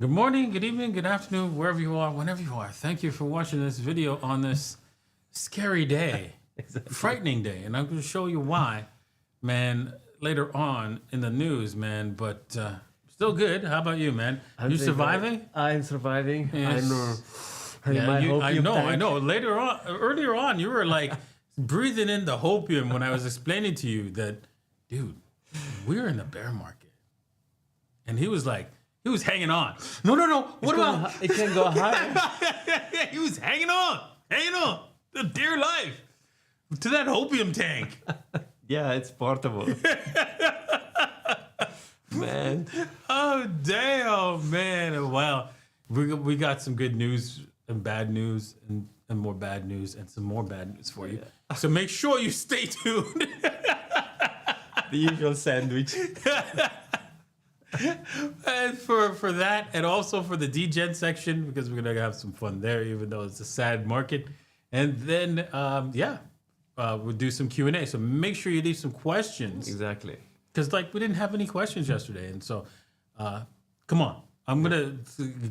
Good morning, good evening, good afternoon, wherever you are, whenever you are. Thank you for watching this video on this scary day, frightening day. And I'm going to show you why, man, later on in the news, man. But still good. How about you, man? You surviving? I'm surviving. Yes. I'm I know. Earlier on, you were like breathing in the hopium when I was explaining to you that, dude, we're in the bear market. And he was like, he was hanging on. No. What about? It can go higher. He was hanging on, the dear life to that opium tank. Yeah, it's portable. Man. Oh damn, man! Wow, we got some good news and bad news and more bad news and some more bad news for you. Yeah. So make sure you stay tuned. The usual sandwich. And for that, and also for the degen section, because we're gonna have some fun there, even though it's a sad market. And then we'll do some Q&A. So make sure you leave some questions. Exactly. Because we didn't have any questions yesterday, and so come on, I'm gonna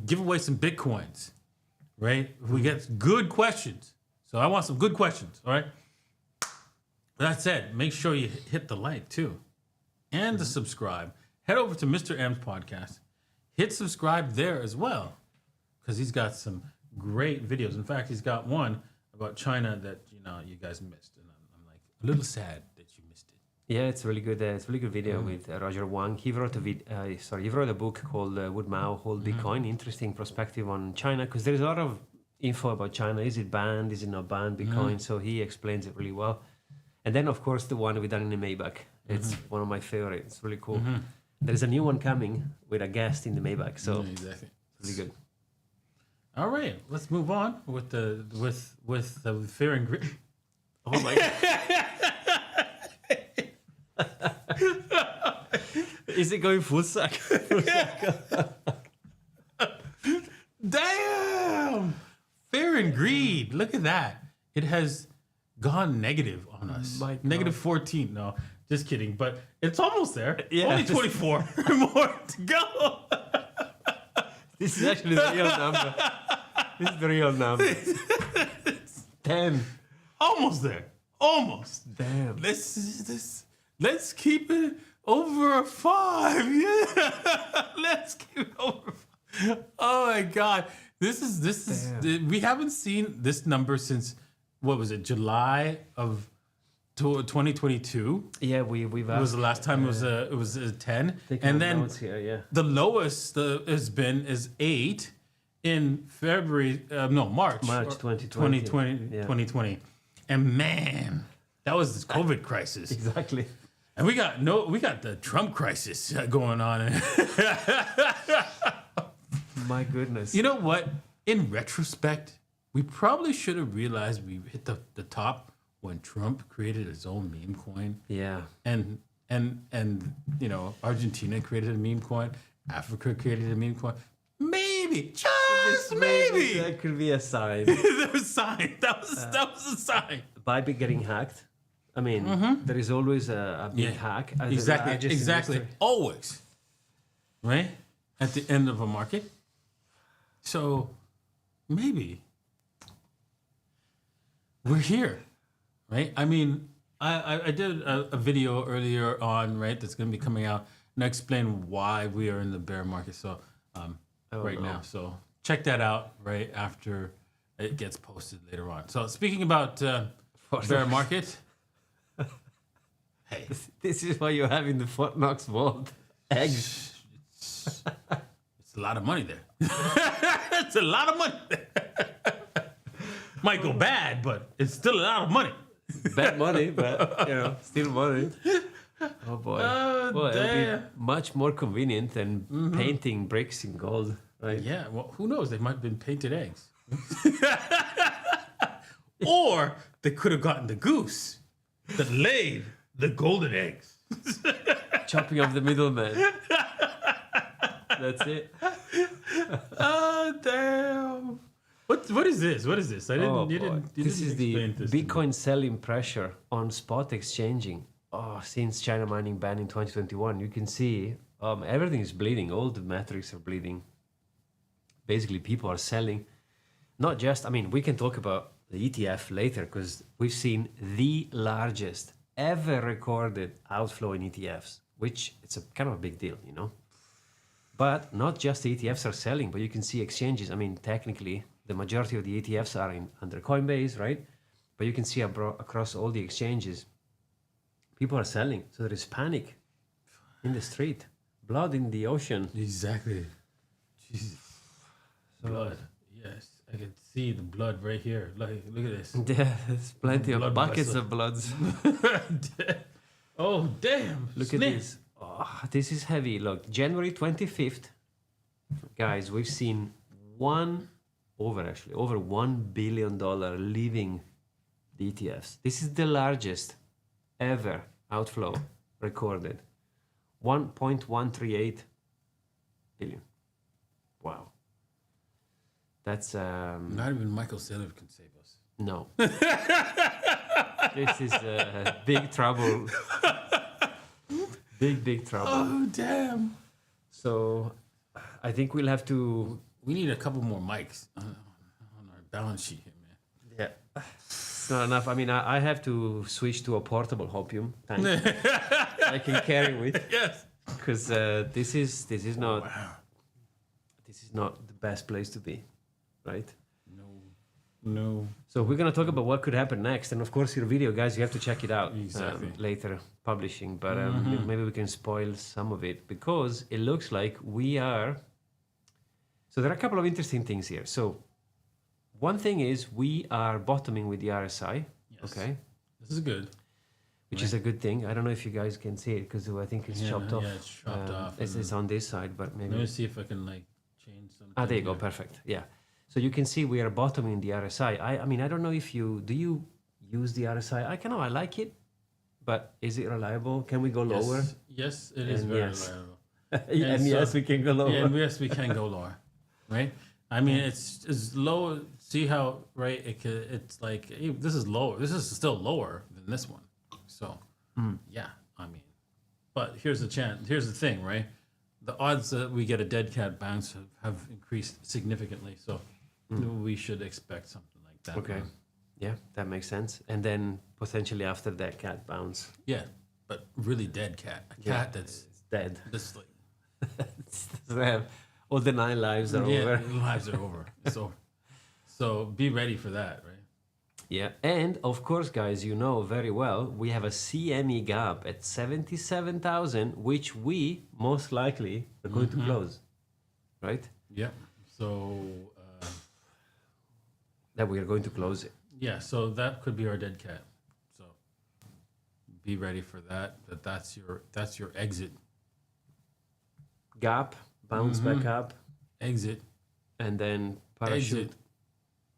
give away some Bitcoins, right? We get good questions, so I want some good questions. All right. That said, make sure you hit the like too, and the subscribe. Head over to Mr. M's podcast. Hit subscribe there as well, because he's got some great videos. In fact, he's got one about China that you guys missed, and I'm like a little sad that you missed it. Yeah, it's really good. It's a really good video with Roger Wang. He wrote a book called Would Mao Hold Bitcoin? Interesting perspective on China, because there's a lot of info about China. Is it banned? Is it not banned? Bitcoin. So he explains it really well. And then, of course, the one we done in the Maybach. It's one of my favorites. It's really cool. There's a new one coming with a guest in the Maybach, so exactly. It's really good. All right, let's move on with the fear and greed. Oh my god! Is it going full suck? Damn! Fear and greed. Look at that. It has gone negative on us. Negative 14. No. Just kidding, but it's almost there. Yeah. Only 24 more to go. This is actually the real number. This is the real number. 10. Almost there. Almost. Damn. Let's keep it over 5. Yeah. Let's keep it over 5. Oh my God. This is we haven't seen this number since, what was it, July of 2022. Yeah, we've it was the last time it was 10, and then here, the lowest is 8 in February. March 2020, and man, that was this COVID crisis. Exactly. And we got the Trump crisis going on. My goodness. You know what? In retrospect, we probably should have realized we hit the top when Trump created his own meme coin. Yeah. And Argentina created a meme coin. Africa created a meme coin. Maybe, just maybe. That could be a sign. That was a sign. That was a sign. Bybit getting hacked. I mean, there is always a big hack. Exactly. Always. Right? At the end of a market. So maybe we're here. Right? I mean, I did a video earlier on, right, that's going to be coming out, and I explain why we are in the bear market. So now. So check that out right after it gets posted later on. So speaking about bear market, hey. This is why you're having the Fort Knox vault eggs. It's a lot of money there. It's a lot of money there. Might go bad, but it's still a lot of money. Bad money, but still money. Oh boy! Well, it'll be much more convenient than painting bricks in gold, right? Yeah. Well, who knows? They might have been painted eggs, or they could have gotten the goose that laid the golden eggs. Chopping off the middleman. That's it. Oh damn! What is this? What is this? This is the Bitcoin selling pressure on spot exchanging. Since China mining ban in 2021, you can see everything is bleeding. All the metrics are bleeding. basically people are selling. Not just, I mean, we can talk about the ETF later because we've seen the largest ever recorded outflow in ETFs, which it's a kind of a big deal, you know. But not just the ETFs are selling, but you can see exchanges. I mean, technically, the majority of the ETFs are under Coinbase, right? But you can see across all the exchanges, people are selling. So there is panic in the street, blood in the ocean. Exactly. Jesus. Blood. Yes, I can see the blood right here. Look at this. Yeah, there's plenty of Blood buckets vessel. of bloods. Oh, damn. Look at this. Oh, this is heavy. Look, January 25th, guys, we've seen over $1 billion leaving the ETFs. This is the largest ever outflow recorded. 1.138 billion. Wow. That's Not even Michael Saylor can save us. no. This is big trouble. Big trouble. Oh, damn. So I think we'll have to. We need a couple more mics on our balance sheet here, man. Yeah. It's not enough. I mean, I have to switch to a portable hopium tank I can carry with. Yes. Because this is not Wow. this is not the best place to be, right? No. So we're gonna talk about what could happen next, and of course your video, guys, you have to check it out Exactly. later publishing. But maybe we can spoil some of it because it looks like we are. So there are a couple of interesting things here. So one thing is we are bottoming with the RSI, Yes. okay, This is good. which is a good thing. I don't know if you guys can see it because I think it's chopped off. Yeah, it's chopped off. It's on this side, but maybe. Let me see if I can like change something. Ah, there you go. here. Perfect. Yeah. So you can see we are bottoming the RSI. I mean, I don't know if do you use the RSI? I like it, but is it reliable? Can we go lower? Yes, it is And very yes. reliable. And so- yes, we can go lower. Yeah, and yes, we can go lower, right? I mean, it's low. See how right? It's like this is lower. This is still lower than this one. So yeah, I mean, but here's the chance. Here's the thing, right? The odds that we get a dead cat bounce have increased significantly. So we should expect something like that. Okay. Yeah, that makes sense. And then potentially after that cat bounce. Yeah, but really dead cat. A Yeah, cat that's it's dead. just like Doesn't have all the 9 lives are over. lives are over. It's over. So be ready for that, right? Yeah. And of course, guys, you know very well, we have a CME gap at 77,000, which we most likely are going to close, right? Yeah. So That we are going to close it. yeah, so that could be our dead cat. So be ready for that. That's your exit. Gap, bounce back up, Exit. and then parachute. Exit.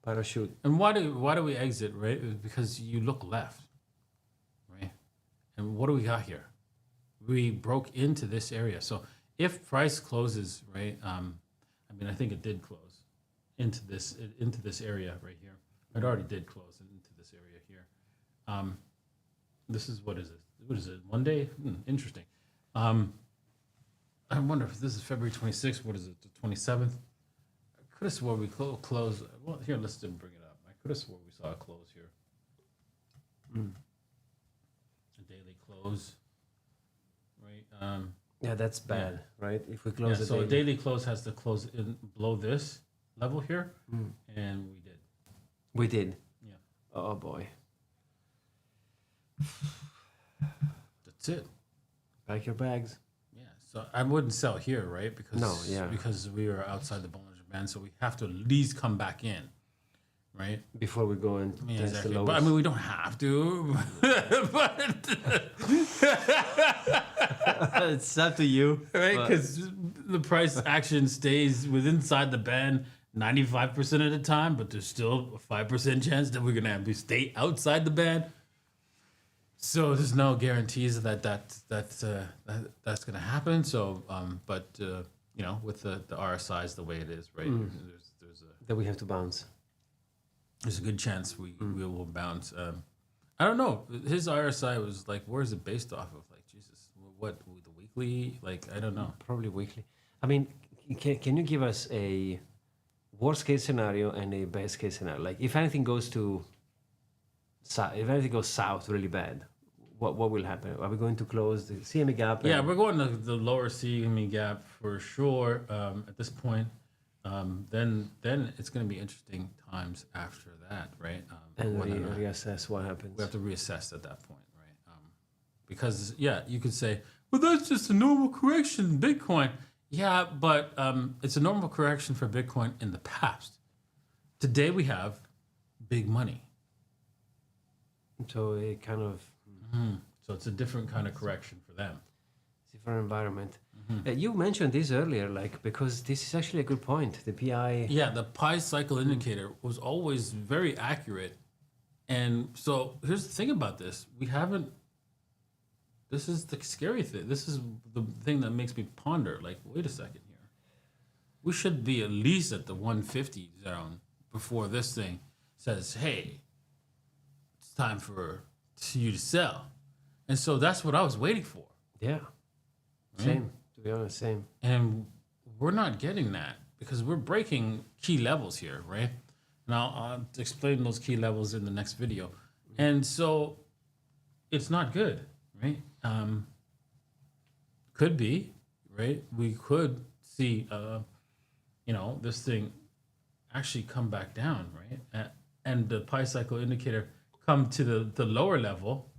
Parachute. And why do we exit, right? Because you look left, right? And what do we got here? We broke into this area. So if price closes, right? I mean, I think it did close into this area right here. It already did close into this area here. This is what is it? What is it? Monday? Interesting. I wonder if this is February 26th. What is it? The 27th? I could have swore we closed. Well, here, let's just bring it up. I could have swore we saw a close here. A daily close, right? Yeah, that's bad, right? If we Yeah, close so a it. daily close has to close in below this level here, and we did. We did. Yeah, Oh boy. that's it. Pack your bags. Yeah, so I wouldn't sell here, right? Because No, yeah. because we were outside the Bollinger Band, so we have to at least come back in, right? Before we go and Yeah, test exactly. the lowest. But I mean, we don't have to. but it's up to you. right, but- because the price action stays within inside the band 95% of the time, but there's still a 5% chance that we're gonna have to stay outside the band. So there's no guarantees that that's gonna happen. So, but you know, with the RSI's the way it is, right? that we have to bounce. There's a good chance we will bounce. I don't know. His RSI was like, where is it based off of? Like, Jesus, what the weekly? Like, I don't know. Probably weekly. I mean, can you give us worst case scenario and a best case scenario. Like if anything goes south really bad, what will happen? Are we going to close the CME gap? Yeah, we're going to the lower CME gap for sure at this point. Then it's going to be interesting times after that, right? And reassess what happens. We have to reassess at that point, right? Because you could say, well, that's just a normal correction in Bitcoin. Yeah, but it's a normal correction for Bitcoin in the past. Today we have big money. So it kind of... So it's a different kind of correction for them. Different environment. You mentioned this earlier, like, because this is actually a good point. The PI... Yeah, the pi cycle indicator was always very accurate. And so here's the thing about this. This is the scary thing. This is the thing that makes me ponder, like, wait a second here. We should be at least at the 150 zone before this thing says, hey, it's time for you to sell. And so that's what I was waiting for. Yeah. Same. To be honest, same. And we're not getting that because we're breaking key levels here, right? And I'll explain those key levels in the next video. And so it's not good, right? Could be, right? We could see, this thing actually come back down, right? And the pi cycle indicator come to the lower level,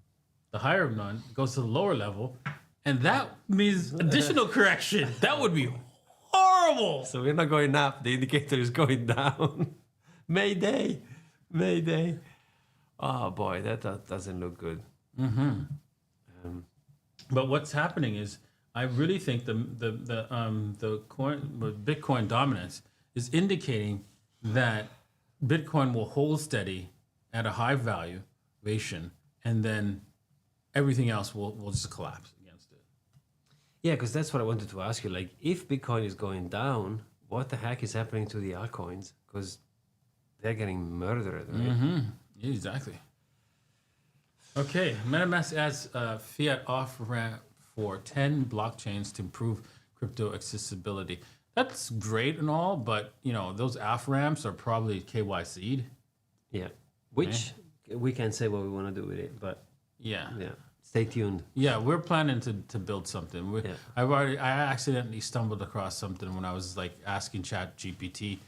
the higher of none, goes to the lower level, and that means additional correction. That would be horrible. So we're not going up. The indicator is going down. Mayday. Oh boy, that doesn't look good. But what's happening is, I really think the Bitcoin dominance is indicating that Bitcoin will hold steady at a high valuation, and then everything else will just collapse against it. Yeah, because that's what I wanted to ask you. Like, if Bitcoin is going down, what the heck is happening to the altcoins? Because they're getting murdered, right? Yeah, exactly. Okay, MetaMask adds fiat off-ramp for 10 blockchains to improve crypto accessibility. That's great and all, but those off-ramps are probably KYC'd. Yeah, which we can say what we want to do with it, but yeah. Stay tuned. Yeah, we're planning to build something. I accidentally stumbled across something when I was like asking ChatGPT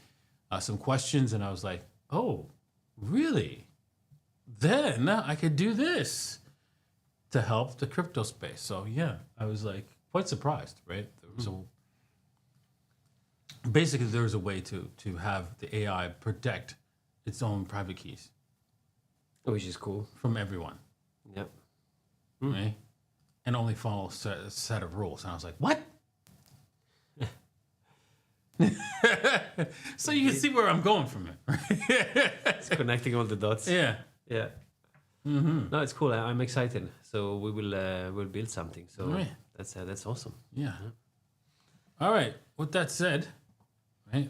some questions, and I was like, oh, really? Then I could do this to help the crypto space. So yeah, I was like quite surprised, right? Basically there was a way to have the AI protect its own private keys. Which is cool. From everyone. Yep. Right? And only follow a set of rules. And I was like, what? So you can see where I'm going from it. Right? It's connecting all the dots. Yeah. No, it's cool. I'm excited. So we will we'll build something. So right. That's awesome. Yeah. All right. With that said, right,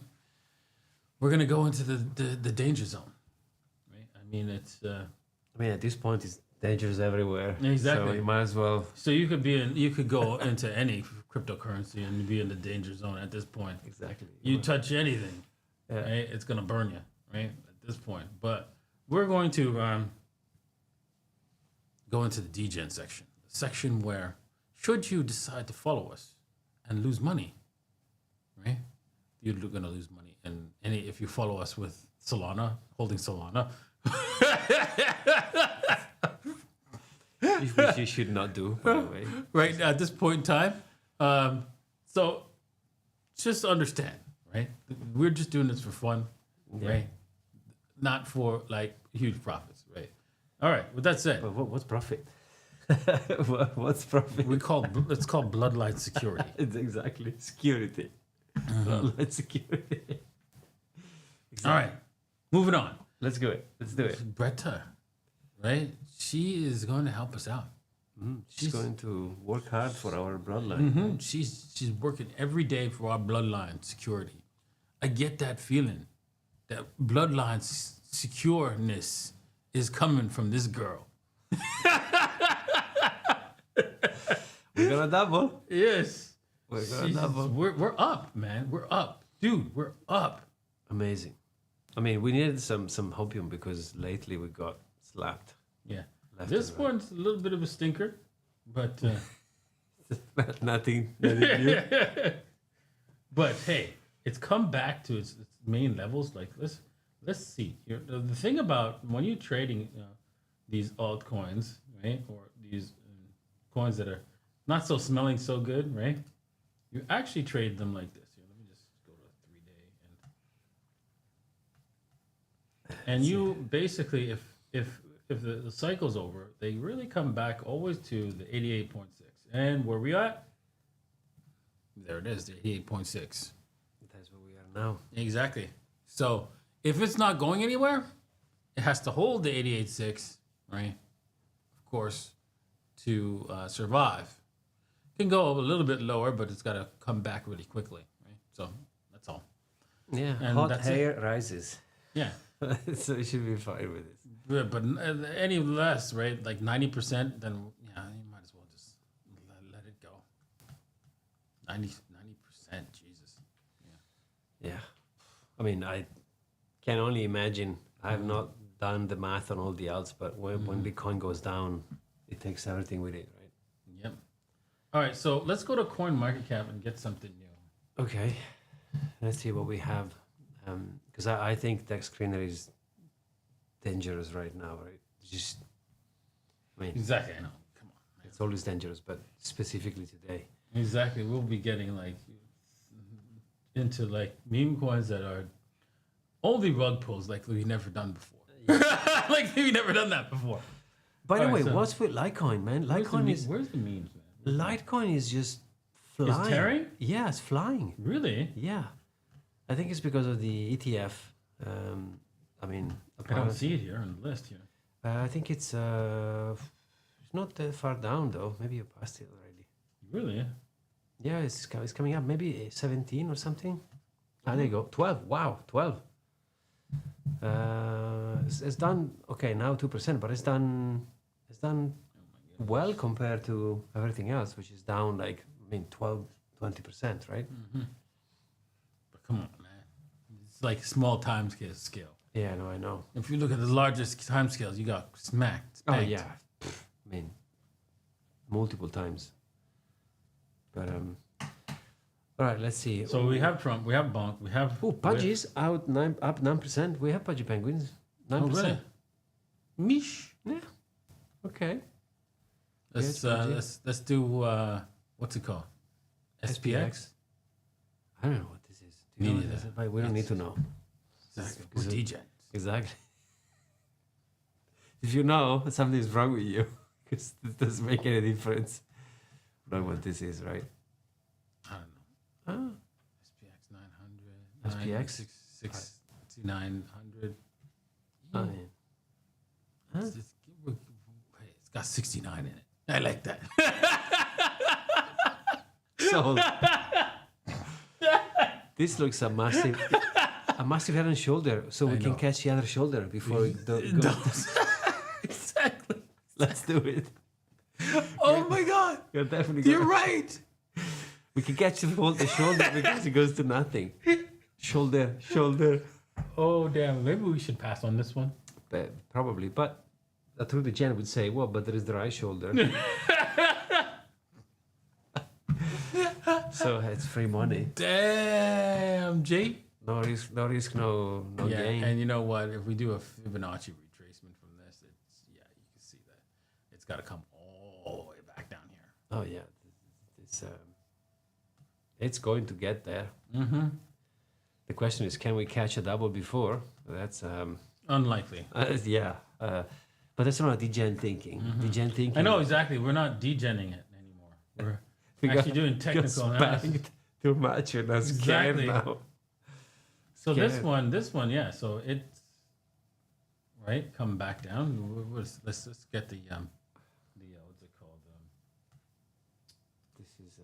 we're gonna go into the danger zone. Right. I mean, it's. At this point, it's dangers everywhere. Exactly. So you might as well. So you could go into any cryptocurrency and be in the danger zone at this point. Exactly. You touch anything, right? It's gonna burn you, right? At this point, but we're going to go into the degen section, the section where, should you decide to follow us and lose money, right? You're going to lose money, and if you follow us with Solana, holding Solana, which you should not do, by the way. Right at this point in time. So just understand, right? We're just doing this for fun, right? Not for like huge profits, right? All right. With that said, but what's profit? What's profit? It's called bloodline security. It's exactly security. Bloodline security. Exactly. All right. Moving on. Let's do it. Bretta, right? She is going to help us out. She's going to work hard for our bloodline. Right? She's working every day for our bloodline security. I get that feeling that bloodline secureness is coming from this girl. We're gonna double. Yes. We're gonna double. We're up, man. We're up. Dude, we're up. Amazing. I mean, we needed some hopium because lately we got slapped. Yeah. Left This and right. one's a little bit of a stinker, but nothing new. but hey, it's come back to its main levels. Like let's see. The thing about when you're trading these altcoins, right, or these coins that are not so smelling so good, right? You actually trade them like this. Here, let me just go to a 3-day and you basically if the cycle's over, they really come back always to the 88.6. And where we at? There it is, the 88.6. That's where we are now. Exactly. So if it's not going anywhere, it has to hold the 88.6, right? Of course, to survive. It can go a little bit lower, but it's got to come back really quickly, right? So that's all. Yeah, And hot that's hair rises. Yeah. So it should be fine with this. Yeah, but any less, right? Like 90%, then yeah, you might as well just let it go. 90%, Jesus. Yeah. I mean, I can only imagine. I have not done the math on all the alts, but when Bitcoin goes down, it takes everything with it, right? Yep. All right, so let's go to CoinMarketCap and get something new. Okay. Let's see what we have. Because I think Dex Screener is dangerous right now, right? Just, I mean, Exactly, I know. Come on. it's always dangerous, but specifically today. Exactly. We'll be getting like into like meme coins that are only rug pulls like we've never done before. Like we've never done that before. By the All way, right, so- what's with Litecoin, man? Where's the memes, man? Litecoin is just flying. It's tearing? Yeah, it's flying. Really? Yeah. I think it's because of the ETF. I mean, I don't see it here on the list here. I think it's not that far down though. Maybe you passed it already. Really? Yeah, it's coming up. Maybe 17 or something. Ah, there you go. 12. Wow, 12. It's done okay now 2%, but it's done well compared to everything else, which is down like 12, 20%, right? But come on, man. It's like small time scale. Yeah, no, I know. If you look at the largest time scales, you got smacked. Oh spanked. yeah, I mean, multiple times. But all right, let's see. So we have Trump, we have Bonk, we have. Oh, Pudgy's up 9%. We have Pudgy Penguins 9%. Oh, really? Mish. Yeah. Okay. Let's Yes, let's do what's it called? SPX. I don't know what this is. Do you Me know what neither. this is? But we don't need to know. Exactly. Because We're DJs. Exactly. If you know, something is wrong with you, because it doesn't make any difference. I don't know what this is, right? I don't know. Ah, SPX 900. SPX? 6900. I mean, huh? It's got 69 in it. I like that. So this looks a massive head and shoulder, so we can know. catch the other shoulder before it goes. Exactly. Let's do it. Oh my God. You're definitely You're gonna- right. We can catch the shoulder because it goes to nothing. Shoulder. Oh, damn. Maybe we should pass on this one. Probably, but I think the Jen would say, well, but there is the right shoulder. So it's free money. Damn, G. No risk, no Yeah, gain. and you know what? If we do a Fibonacci retracement from this, you can see that it's got to come all the way back down here. Oh yeah, it's going to get there. Mm-hmm. The question is, can we catch a double before? That's Unlikely. yeah, but that's not degen thinking. Degen thinking. I know exactly. We're not degenning it anymore. We're actually doing technical analysis. Too much, and I'm scared Exactly. now. So Get this it. one, yeah. So it's right. Come back down. Let's get the what's it called? This is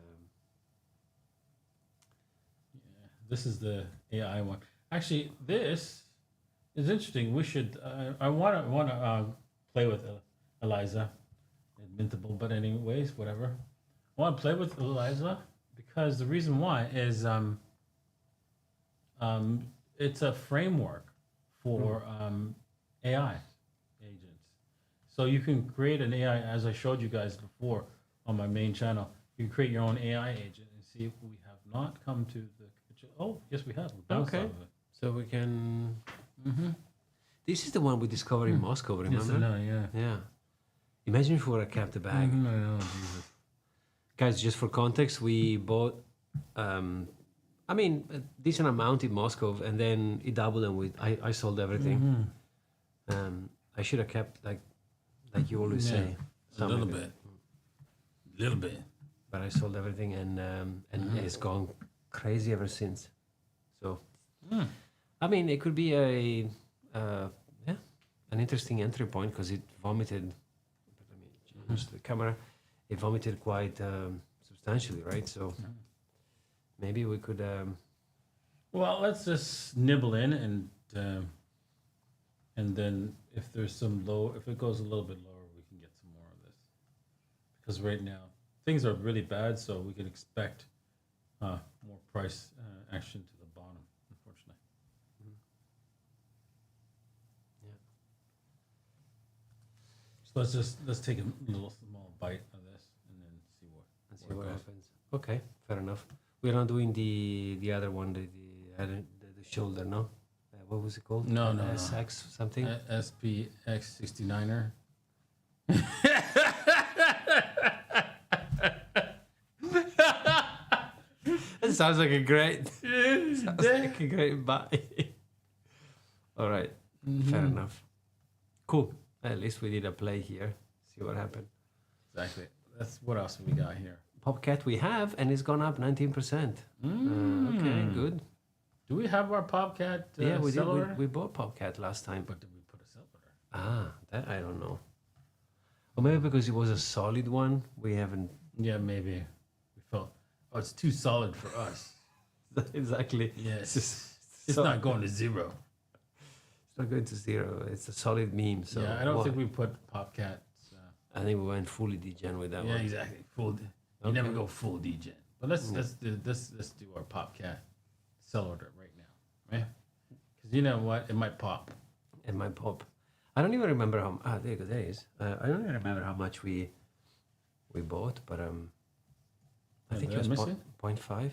This is the AI one. Actually, this is interesting. We should. I want to play with Eliza, mintable. But anyways, whatever. I want to play with Eliza because the reason why is it's a framework for AI agents. So you can create an AI, as I showed you guys before on my main channel. You can create your own AI agent and see if we have not come to the. Oh, yes, we have. We bounced Okay. off of it. So we can. This is the one we discovered in Moscow. Remember? Yes, I know. Yeah. Yeah. Imagine if we would have kept the bag. I know. Jesus. Guys, just for context, we bought, a decent amount in Moscow, and then it doubled, and I sold everything. I should have kept, like you always say. A little bit. Little bit. But I sold everything, and it's gone crazy ever since. So, it could be an interesting entry point because it vomited. Let me change the camera. It vomited quite substantially, right? So maybe we could. Well, let's just nibble in, and then if there's some if it goes a little bit lower, we can get some more of this. Because right now things are really bad, so we can expect more price action to the bottom, unfortunately. Yeah. So let's take a little small bite of this and then see what happens. Okay, fair enough. We're not doing the other one, the shoulder, no? What was it called? No. SX something? SPX 69er. That sounds like a great buy. All right, fair enough. Cool. At least we did a play here. See what happened. Exactly. That's what else we got here. Popcat we have, and it's gone up 19%. Okay, good. Do we have our Popcat Yeah, we seller? did. We bought Popcat last time. But did we put a seller order? That I don't know. Or maybe because it was a solid one, we haven't. Yeah, maybe. We felt, it's too solid for us. Exactly. Yes. It's not going to zero. It's not going to zero. It's a solid meme. So Yeah, I don't think we put Popcats. I think we went fully degen with that Yeah, one. exactly. You never go full degen. But let's do our Popcat sell order right now, right? Because you know what, it might pop. It might pop. I don't even remember how. There you go. There it is. I don't even remember how much we bought, but I think it was 0.5. Yeah.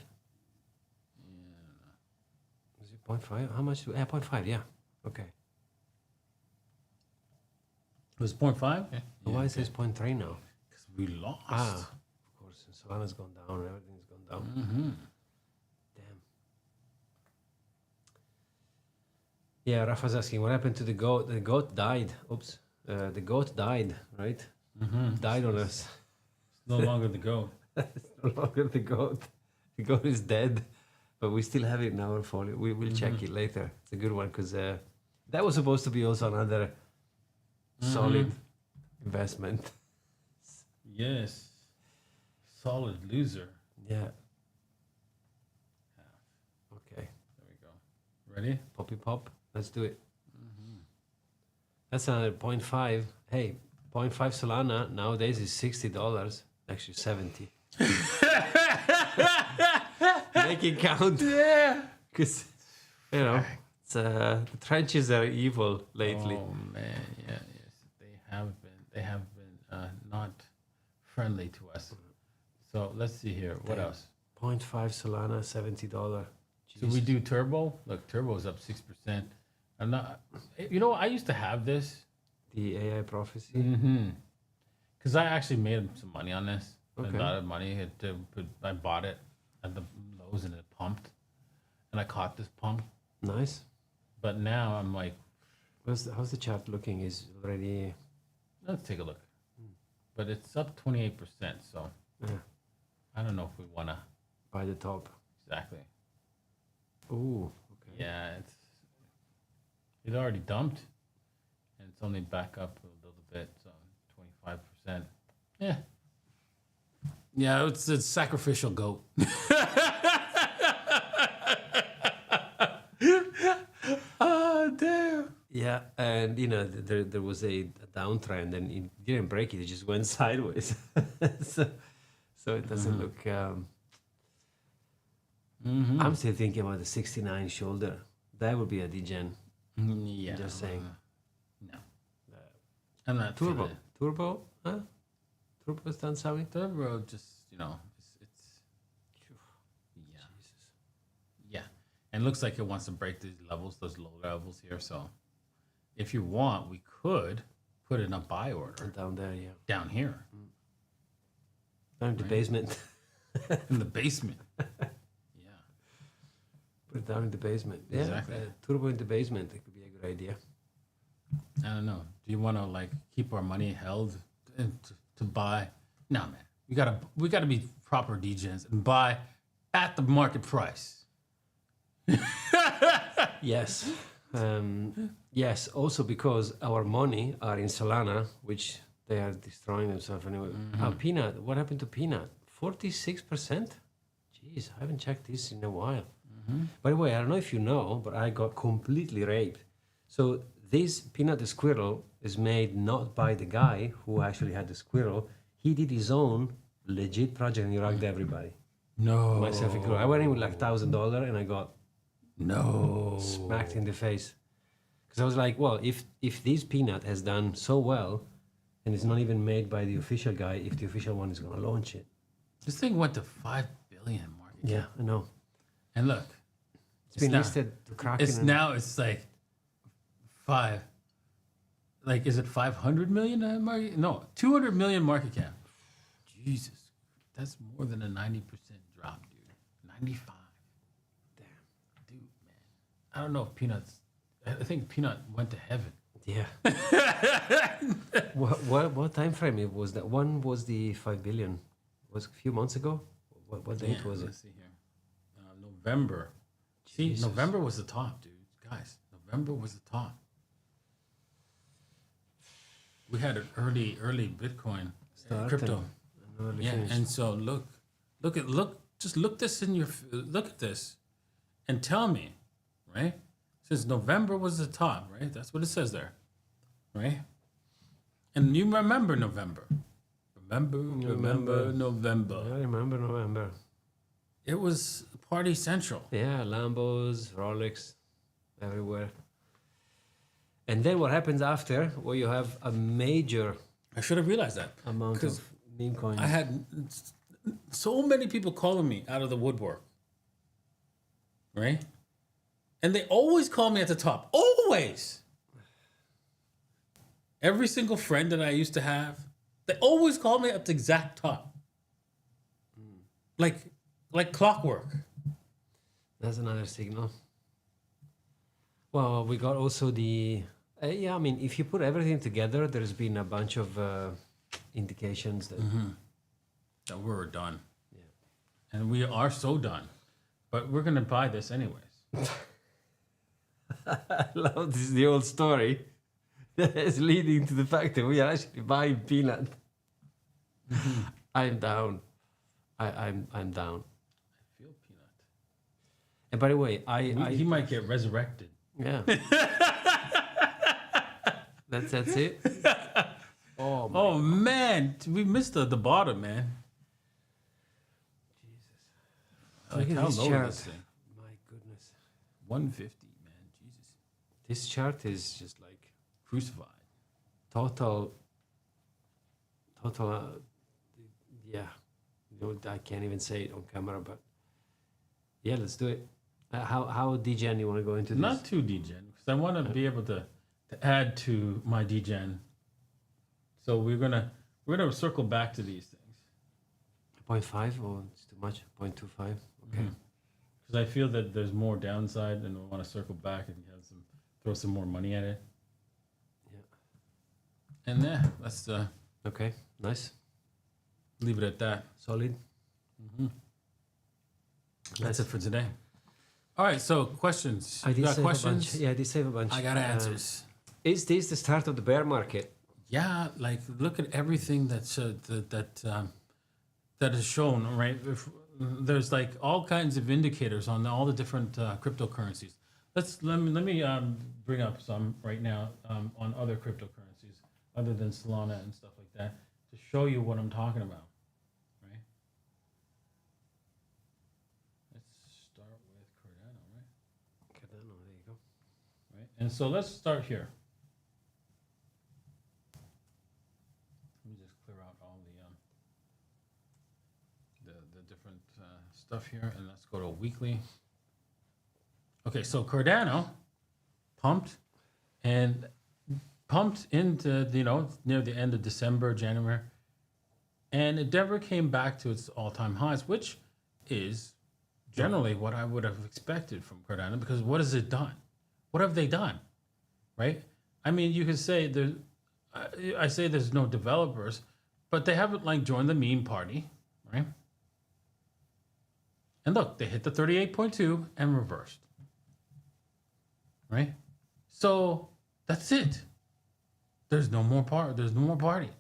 Was it 0.5? How much? 0.5. Yeah. Okay. It was 0.5? Yeah. Why is it 0.3 now? Because we lost. Of course. Solana's gone down. Everything's gone down. Mm-hmm. Damn. Yeah, Rafa's asking what happened to the goat. The goat died. Oops. The goat died, right? Mm-hmm. Died on us. It's no longer the goat. It's no longer the goat. The goat is dead, but we still have it in our folio. We will check it later. It's a good one because that was supposed to be also another solid investment. Yes. Solid loser. Yeah. Okay. There we go. Ready? Poppy pop. Let's do it. That's another 0.5. Hey, 0.5 Solana nowadays is $60. Actually, 70. Make it count. Yeah. Because, it's, the trenches are evil lately. Oh man, yes, they have been not friendly to us. So let's see here. What else? 0.5 Solana, $70. So we do turbo. Look, turbo's up 6%. I'm not. You know, I used to have this. The AI prophecy. Mm-hmm. Because I actually made some money on this. Okay. A lot of money. I bought it at the lows and it pumped, and I caught this pump. Nice. But now I'm like, How's the chart looking? Is already. let's take a look. But it's up 28%. So Yeah. I don't know if we want to. By the top. Exactly. Ooh. Okay. Yeah, it already dumped, and it's only back up a little bit, so 25%. Yeah. Yeah, it's sacrificial goat. Oh damn. Yeah, and there was a downtrend, and it didn't break it; it just went sideways. so it doesn't look. I'm still thinking about the 69 shoulder. That would be a degen. Yeah. Just saying. No. I'm not Turbo. feeling it. Turbo? Huh? Turbo is done, Sawi? Turbo just, it's yeah. Jesus. Yeah. And it looks like it wants to break these levels, those low levels here. So if you want, we could put in a buy order Down there, yeah. down here Down in the basement. in the basement. Yeah. Put it down in the basement. Yeah, Exactly. turbo in the basement. That could be a good idea. I don't know. Do you want to like keep our money held and to buy? No, man. We gotta be proper degens and buy at the market price. Yes. Yes, also because our money are in Solana, which they are destroying themselves anyway. Peanut, what happened to Peanut? 46%? Jeez, I haven't checked this in a while. By the way, I don't know if you know, but I got completely raped. So this Peanut the squirrel is made not by the guy who actually had the squirrel. He did his own legit project and he rugged everybody. No. Myself included. I went in with like $1,000 and I got smacked in the face. Because I was like, well, if this Peanut has done so well and it's not even made by the official guy, if the official one is going to launch it. This thing went to 5 billion market cap. Yeah, I know. And look, It's been now- listed to Kraken. it's now it's like 5. Like, is it 500 million market? No, 200 million market cap. Jesus, that's more than a 90% drop, dude. 95. Damn. Dude, man. I don't know if Peanut's. I think Peanut went to heaven. Yeah. what time frame it was that? One was the 5 billion. Was a few months ago? What date was it? Let's see here. November. See, Jesus. November was the top, dude. Guys, November was the top. We had an early Bitcoin crypto. Yeah, and so look this in your look at this, and tell me, right? Since November was the top, right? That's what it says there, right? And you remember November. Remember November. I remember November. It was party central. Yeah, Lambos, Rolex, everywhere. And then what happens after? Well, you have a major I should have realized that. amount of meme coins. I had so many people calling me out of the woodwork, right? And they always call me at the top. Always. Every single friend that I used to have, they always call me at the exact top. Like clockwork. That's another signal. Well, we got also the... yeah, I mean, if you put everything together, there's been a bunch of indications that... That we're done. Yeah. And we are so done. But we're going to buy this anyways. I love this, the old story that is leading to the fact that we are actually buying Peanut. I'm down. I'm down. I feel Peanut. And by the way, He might get resurrected. yeah. That's it. Oh, my Oh, man. We missed the bottom, man. Jesus. Like, Look at how this low chart. is this thing? My goodness. 150, man. Jesus. This chart is just like Crucified. total, yeah. I can't even say it on camera, but yeah, let's do it. How degen you want to go into this? Not too degen, because I want to be able to add to my degen. So we're gonna circle back to these things 0.5 or it's too much? 0.25. Okay. because I feel that there's more downside, and we want to circle back and throw some more money at it. Yeah. And yeah, let's Okay. Nice. leave it at that. Solid. That's it for today. All right. So questions. I You did got save questions? a bunch. Yeah, I did save a bunch. I got answers. Is this the start of the bear market? Yeah, like look at everything that is shown, right? There's like all kinds of indicators on all the different cryptocurrencies. Let me bring up some right now on other cryptocurrencies other than Solana and stuff like that to show you what I'm talking about, right? Let's start with Cardano, right? Cardano, there you go. And so let's start here. Let me just clear out all the different stuff here, and let's go to weekly. Okay, so Cardano pumped into near the end of December, January, and it never came back to its all-time highs, which is generally what I would have expected from Cardano, because what has it done? What have they done? Right? I mean, you could say I say there's no developers, but they haven't like joined the meme party, right? And look, they hit the 38.2 and reversed. Right? So that's it. There's no more party.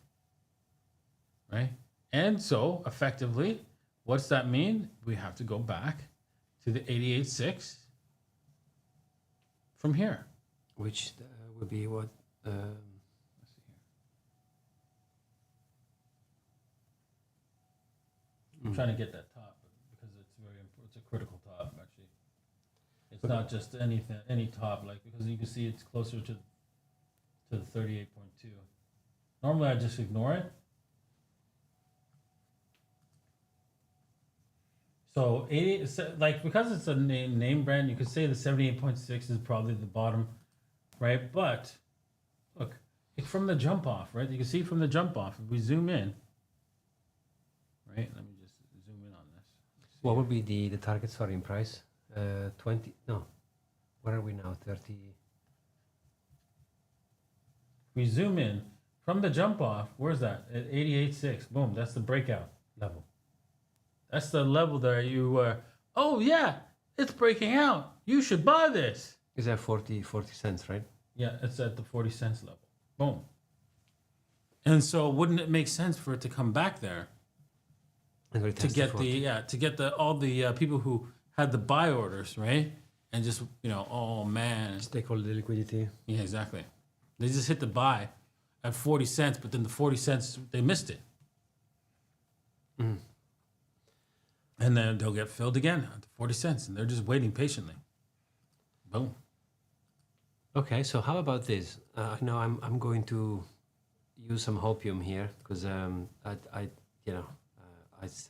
Right? And so effectively, what's that mean? We have to go back to the 88.6 from here. Which would be what? Let's see here. I'm trying to get that top because it's a critical top actually. It's not just any top, like, because you can see it's closer to the 38.2. Normally I just ignore it. So 80, like, because it's a name brand, you could say the 78.6 is probably the bottom, right? But look, from the jump off, right? You can see from the jump off. If we zoom in, right? Let me just zoom in on this. What would be the target starting price? 20? No. Where are we now? 30. We zoom in from the jump off. Where's that? At 88.6. Boom. That's the breakout level. That's the level that you were, oh yeah, it's breaking out. You should buy this. Is that 40 cents, right? Yeah, it's at the 40 cents level. Boom. And so wouldn't it make sense for it to come back there And to get all the people who had the buy orders, right? And just, oh man. Just take all the liquidity. Yeah, exactly. They just hit the buy at 40 cents, but then the 40 cents, they missed it. Mm. And then they'll get filled again at 40 cents, and they're just waiting patiently. Boom. Okay, so how about this? No, I'm going to use some hopium here because I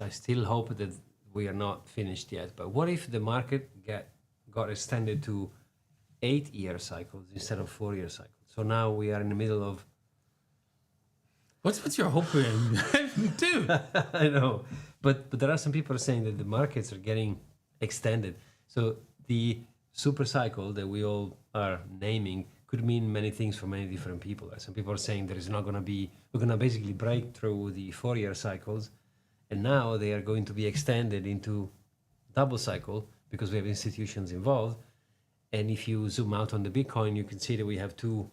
still hope that we are not finished yet. But what if the market got extended to 8-year cycles instead of 4-year cycles? So now we are in the middle of. What's your hope in, dude? I know, but there are some people saying that the markets are getting extended. So the super cycle that we all are naming could mean many things for many different people. Some people are saying there is not going to be, we're going to basically break through the 4-year cycles, and now they are going to be extended into double cycle because we have institutions involved. And if you zoom out on the Bitcoin, you can see that we have two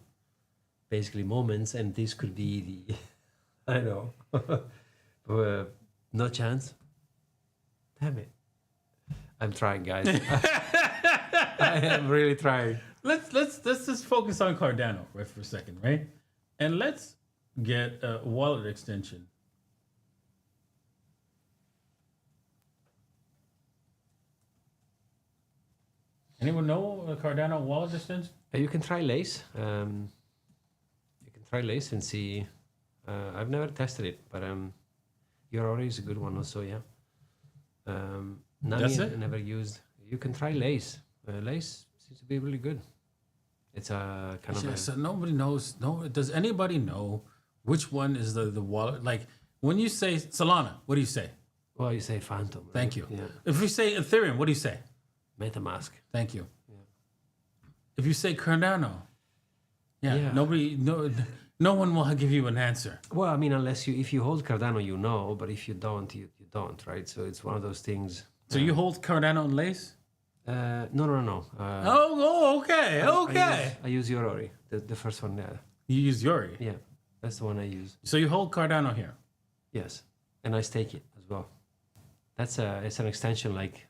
basically moments, and this could be the I know. No chance. Damn it. I'm trying, guys. I am really trying. Let's just focus on Cardano right for a second, right? And let's get a wallet extension. Anyone know a Cardano wallet extension? You can try Lace. You can try Lace and see. I've never tested it, but Yorori is a good one also, yeah. Nami That's it? I never used. You can try Lace. Lace seems to be really good. It's a kind of. So nobody knows. No, does anybody know which one is the wallet? Like when you say Solana, what do you say? Well, you say Phantom. Right? Thank you. Yeah. If you say Ethereum, what do you say? MetaMask. Thank you. Yeah. If you say Cardano, Yeah. no one will give you an answer. Well, I mean, if you hold Cardano, you know, but if you don't, you don't, right? So it's one of those things. So you hold Cardano and Lace? No. Okay. I use Yorori, the first one there. You use Yori. Yeah, that's the one I use. So you hold Cardano here. Yes, and I stake it as well. It's an extension. Like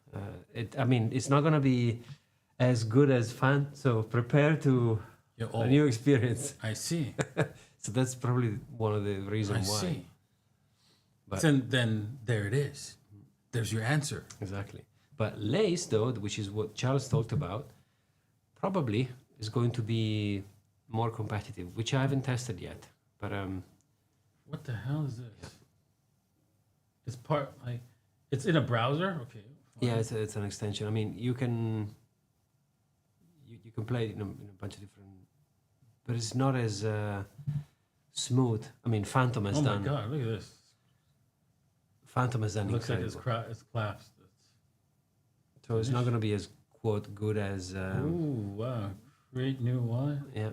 it's not gonna be as good as Fan. So prepare to a new experience. I see. So that's probably one of the reasons why. I see. But then there it is. There's your answer. Exactly. But Lace, though, which is what Charles talked about, probably is going to be more competitive, which I haven't tested yet. But What the hell is this? It's part like it's in a browser. Okay. yeah, it's an extension. I mean, you can play it in a bunch of different, but it's not as smooth. I mean, Phantom has Oh my done. god! Look at this. Phantom has done It looks like incredible. it's collapsed. So it's not going to be as quote good as. Ooh, wow! Create new one. Yeah.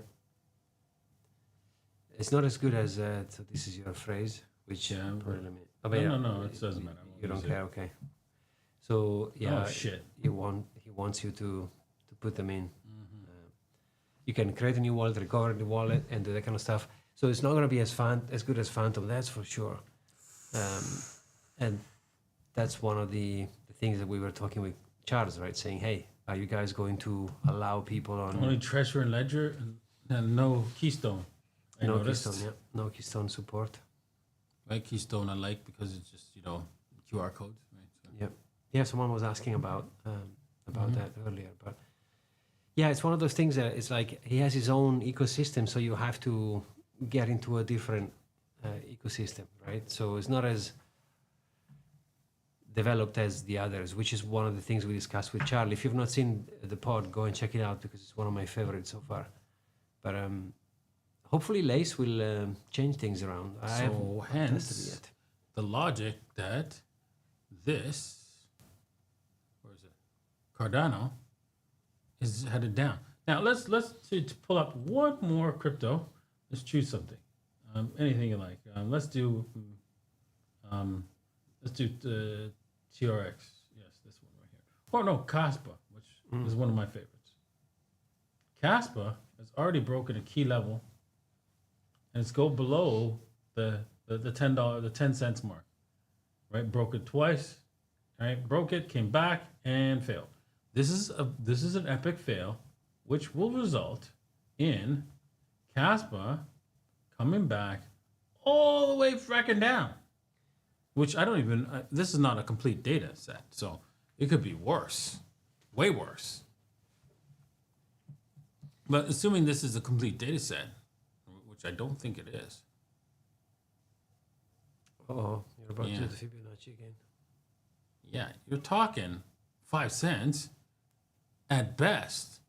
It's not as good as. So this is your phrase, which Yeah, probably let me. Oh, No, it doesn't matter. I won't You don't use it. care, okay. So yeah, Oh shit! he wants you to put them in. Mm-hmm. You can create a new wallet, recover the wallet, and do that kind of stuff. So it's not going to be as good as Phantom, that's for sure. And that's one of the things that we were talking with Charles, right? Saying, hey, are you guys going to allow people on Only Treasure and Ledger and no Keystone. I no noticed. Keystone? Yeah, no Keystone support. Right, Keystone I like because it's just QR codes. Right. So. Yeah, yeah. Someone was asking about Mm-hmm. that earlier, but yeah, it's one of those things that it's like he has his own ecosystem, so you have to get into a different ecosystem, right? So it's not as developed as the others, which is one of the things we discussed with Charlie. If you've not seen the pod, go and check it out because it's one of my favorites so far. But hopefully Lace will change things around. I So haven't tested it hence yet. the logic that this, where is it, Cardano, is headed down. Now let's to pull up one more crypto. Let's choose something, anything you like. Let's do TRX. Yes, this one right here. Oh no, Caspa, which is one of my favorites. Caspa has already broken a key level, and it's go below the $10, the 10 cents mark. Right, broke it twice. Right, broke it, came back, and failed. This is an epic fail, which will result in Caspa coming back all the way fracking down. Which I don't even. This is not a complete data set, so it could be worse, way worse. But assuming this is a complete data set, which I don't think it is. Oh, you're about Yeah. to do the Fibonacci again. Yeah, you're talking 5 cents at best.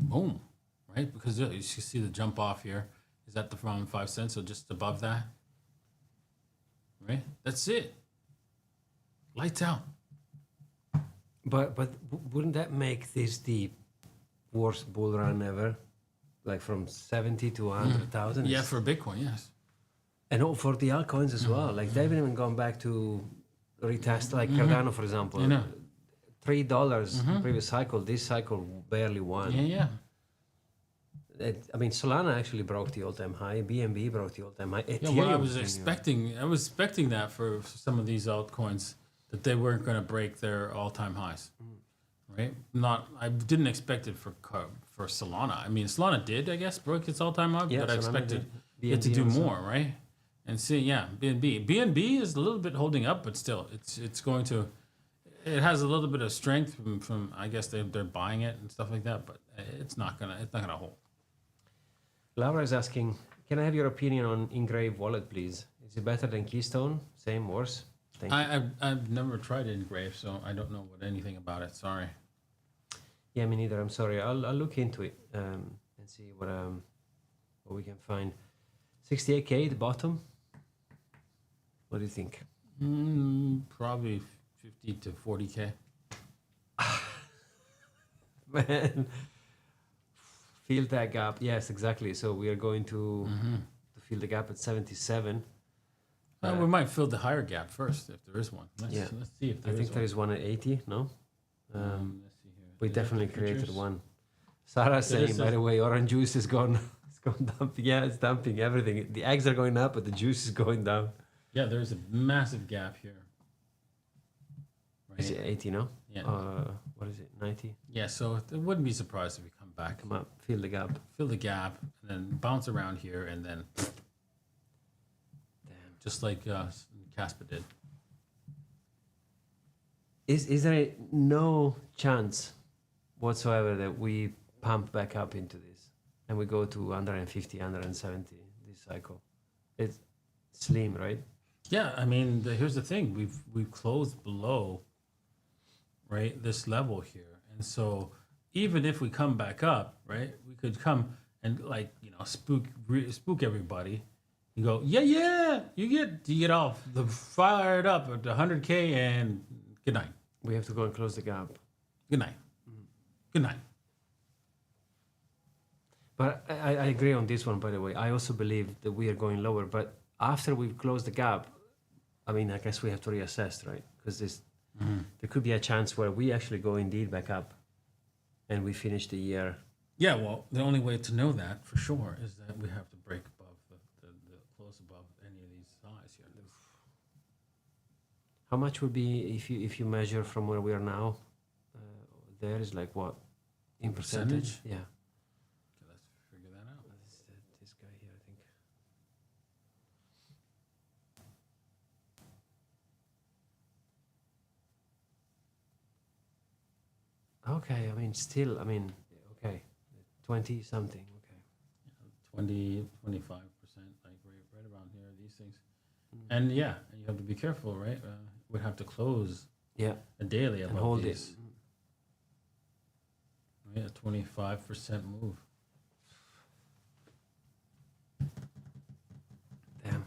Boom, right? Because you see the jump off here. Is that the from 5 cents? So just above that, right? That's it. Lights out. But wouldn't that make this the worst bull run ever? Like from 70 to 100,000? Yeah, for Bitcoin, yes. And for the altcoins as well. Like they haven't even gone back to retest, like Cardano, for example. I know. $3 previous cycle. This cycle barely won. Yeah. I mean, Solana actually broke the all-time high. BNB broke the all-time high. Yeah, well, I Ethereum was is expecting that for some of these altcoins that they weren't going to break their all-time highs, right? I didn't expect it for Solana. I mean, Solana did, I guess, broke its all-time high, Yeah, but I Solana expected did. it to BNB do also. more, right? And see, yeah, BNB is a little bit holding up, but still, it's going to. It has a little bit of strength from I guess they're buying it and stuff like that, but it's not gonna hold. Laura is asking, can I have your opinion on Engrave wallet, please? Is it better than Keystone? Same, worse? Thank you. I've never tried Engrave, so I don't know anything about it. Sorry. Yeah, me neither. I'm sorry. I'll look into it and see what we can find. 68K, the bottom. What do you think? Probably 50 to 40K. Man, fill that gap. Yes, exactly. So we are going to fill the gap at 77. We might fill the higher gap first if there is one. Let's see if I there think is there is one at 80. No, Let's see here. we Is that definitely the created futures? one. Sarah saying, is- by the way, orange juice is gone. It's gone dumping. Yeah, it's dumping everything. The eggs are going up, but the juice is going down. Yeah, there's a massive gap here. Is it 80? No. Yeah. What is it? 90. Yeah, so it wouldn't be surprised if we come back, Come up, fill the gap. fill the gap, and then bounce around here, and then Damn. just like Caspa did. Is there no chance whatsoever that we pump back up into this and we go to 150, 170 this cycle? It's slim, right? Yeah, I mean, here's the thing: we've closed below, right, this level here, and so even if we come back up, right, we could come and like spook everybody. You go, yeah, you get off the fired up at 100K and good night, We have to go and close the gap. good night, good night. But I agree on this one, by the way. I also believe that we are going lower. But after we've closed the gap, I mean, I guess we have to reassess, right? Because there could be a chance where we actually go indeed back up and we finish the year. Yeah, well, the only way to know that for sure is that we have to break above the close above any of these highs here. How much would be if you measure from where we are now? There is like what in percentage? Yeah. Okay, let's figure that out. This guy here, I think. Okay, I mean, still, I mean, okay, 20 something. Okay. 20, 25%, like right around here, these things. And yeah, you have to be careful, right? We'd have to close Yeah. a daily And above hold these. it. Yeah, 25% move. Damn.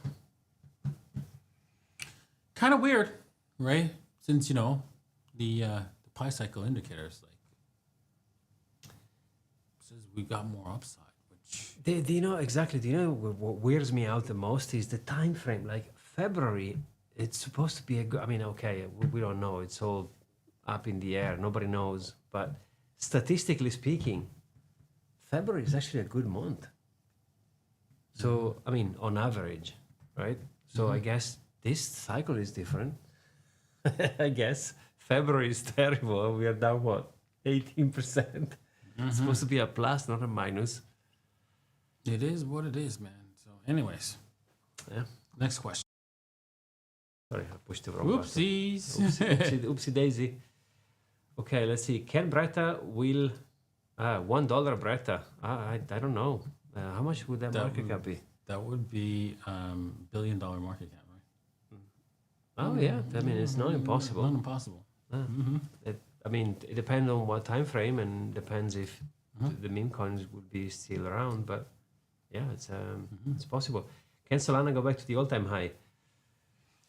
Kind of weird, right? Since the pi cycle indicators like says we got more upside, which Do you know exactly? Do you know what weirds me out the most is the time frame. Like February, it's supposed to be a good. I mean, okay, we don't know. It's all up in the air. Nobody knows. But statistically speaking, February is actually a good month. So I mean, on average, right? So I guess this cycle is different. I guess February is terrible. We are down what 18%. It's supposed to be a plus, not a minus. it is what it is, man. So, anyways, Yeah. next question. Sorry, I pushed the wrong button. Oopsies. Oopsie daisy. Okay, let's see. Can Bretta will $1 Bretta? I don't know. How much would that market cap be? That would be $1 billion market cap, right? Oh yeah, I mean it's not impossible. Not impossible. I mean it depends on what time frame and depends if the meme coins would be still around. But yeah, it's possible. Can Solana go back to the all-time high?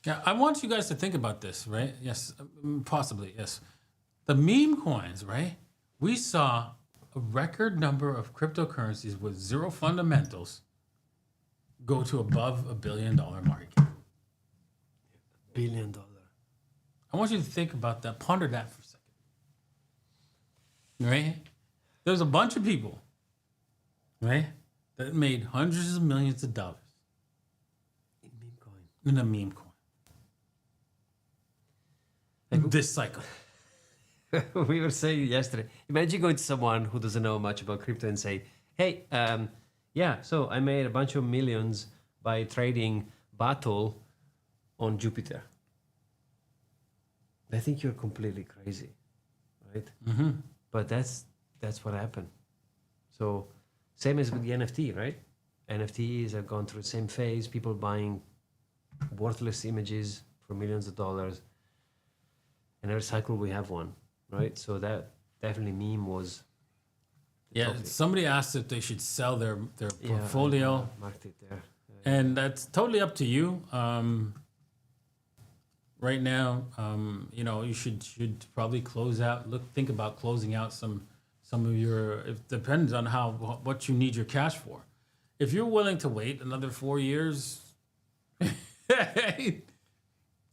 Yeah, I want you guys to think about this, right? Yes, possibly, yes. The meme coins, right? We saw a record number of cryptocurrencies with zero fundamentals go to above $1 billion market cap. $1 billion. I want you to think about that, ponder that for a second. Right? There's a bunch of people, right, that made hundreds of millions of dollars In meme coin. in a meme coin. This cycle. We were saying yesterday. Imagine going to someone who doesn't know much about crypto and say, "Hey, yeah, so I made a bunch of millions by trading Battle on Jupiter." They think you're completely crazy, right? But that's what happened. So same as with the NFT, right? NFTs have gone through the same phase. People buying worthless images for millions of dollars, and every cycle we have one. Right, so that definitely meme was. Yeah, somebody asked if they should sell their portfolio, marked it there. and that's totally up to you. Right now, you should probably close out. Think about closing out some of your. It depends on what you need your cash for. If you're willing to wait another 4 years,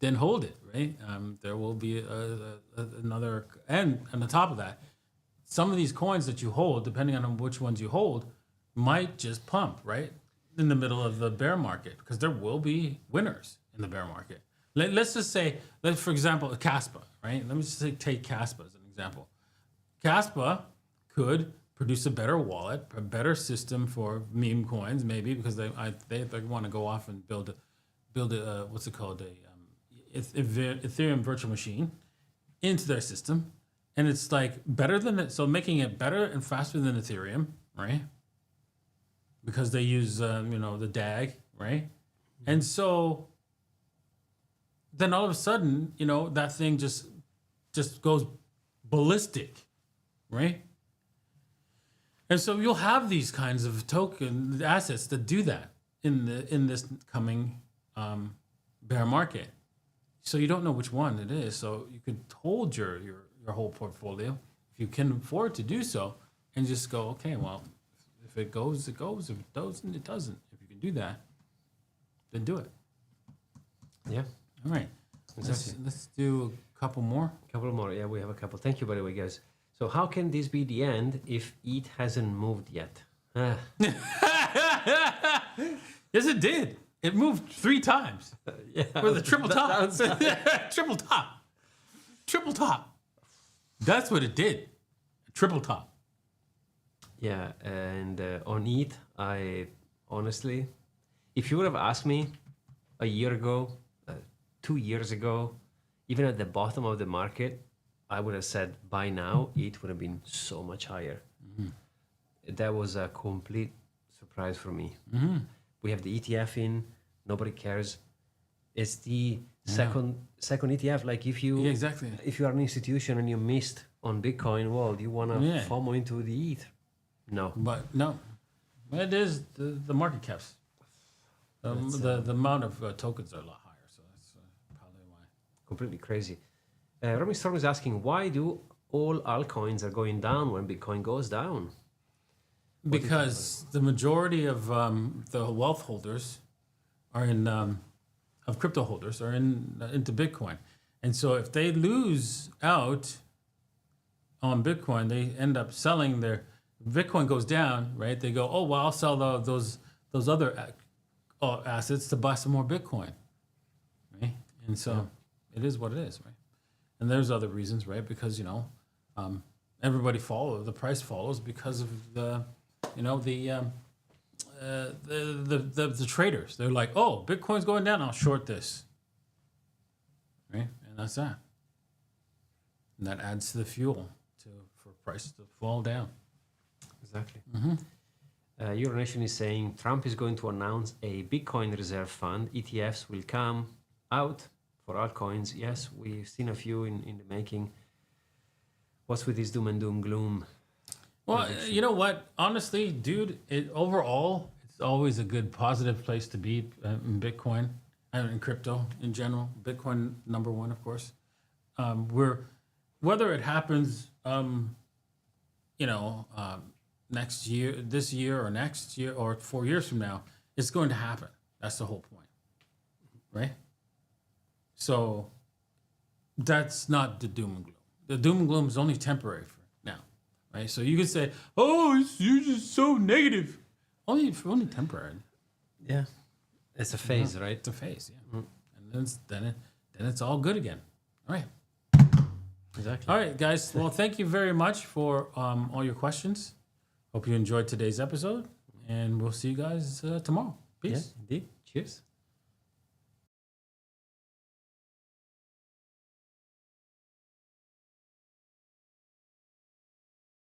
then hold it, right? There will be another, and on the top of that, some of these coins that you hold, depending on which ones you hold, might just pump, right? In the middle of the bear market, because there will be winners in the bear market. Let's just say, for example, Caspa, right? Let me just take Caspa as an example. Caspa could produce a better wallet, a better system for meme coins, maybe, because they want to go off and build a what's it called, Ethereum virtual machine, into their system, and it's like better than it. So making it better and faster than Ethereum, right? Because they use the DAG, right? And so then all of a sudden, that thing just goes ballistic, right? And so you'll have these kinds of token assets that do that in this coming bear market. So you don't know which one it is. So you could hold your whole portfolio if you can afford to do so, and just go, okay, well, if it goes, it goes. If it doesn't, it doesn't. If you can do that, then do it. Yeah. All right. Exactly. Let's do a couple more. Couple more. Yeah, we have a couple. Thank you, by the way, guys. So how can this be the end if ETH hasn't moved yet? Yes, it did. It moved 3 times. Yeah. With a triple top. Triple top. Triple top. That's what it did. Triple top. Yeah, and on ETH, I honestly, if you would have asked me a year ago, 2 years ago, even at the bottom of the market, I would have said by now ETH would have been so much higher. Mm-hmm. That was a complete surprise for me. Mm-hmm. We have the ETF in, nobody cares. It's the second ETF. Like if you if you are an institution and you missed on Bitcoin, well, do you want to FOMO into the ETH? No. But no, it is the market caps. The amount of tokens are a lot higher, so that's probably why. Completely crazy. Romy Storm is asking, why do all altcoins are going down when Bitcoin goes down? Because the majority of the wealth holders are of crypto holders are into Bitcoin, and so if they lose out on Bitcoin, they end up selling their Bitcoin goes down, right? They go, oh well, I'll sell those other assets to buy some more Bitcoin, right? And so it is what it is, right? And there's other reasons, right? Because everybody the price follows because of the traders. They're like, oh, Bitcoin's going down, I'll short this, right? And that's that. And that adds to the fuel for prices to fall down. Exactly. Euronation is saying Trump is going to announce a Bitcoin reserve fund. ETFs will come out for altcoins. Yes, we've seen a few in the making. What's with this doom and gloom? Well, you know what? Honestly, dude, overall, it's always a good positive place to be in Bitcoin and in crypto in general. Bitcoin number one, of course. Whether it happens, next year, this year, or next year, or 4 years from now, it's going to happen. That's the whole point, right? So that's not the doom and gloom. The doom and gloom is only temporary for now, right? So you could say, "Oh, you're just so negative." Only temporary. Yeah, it's a phase, right? It's a phase, yeah. And then it's all good again. All right. Exactly. All right, guys. Well, thank you very much for all your questions. Hope you enjoyed today's episode, and we'll see you guys tomorrow. Peace. Yeah, indeed. Cheers.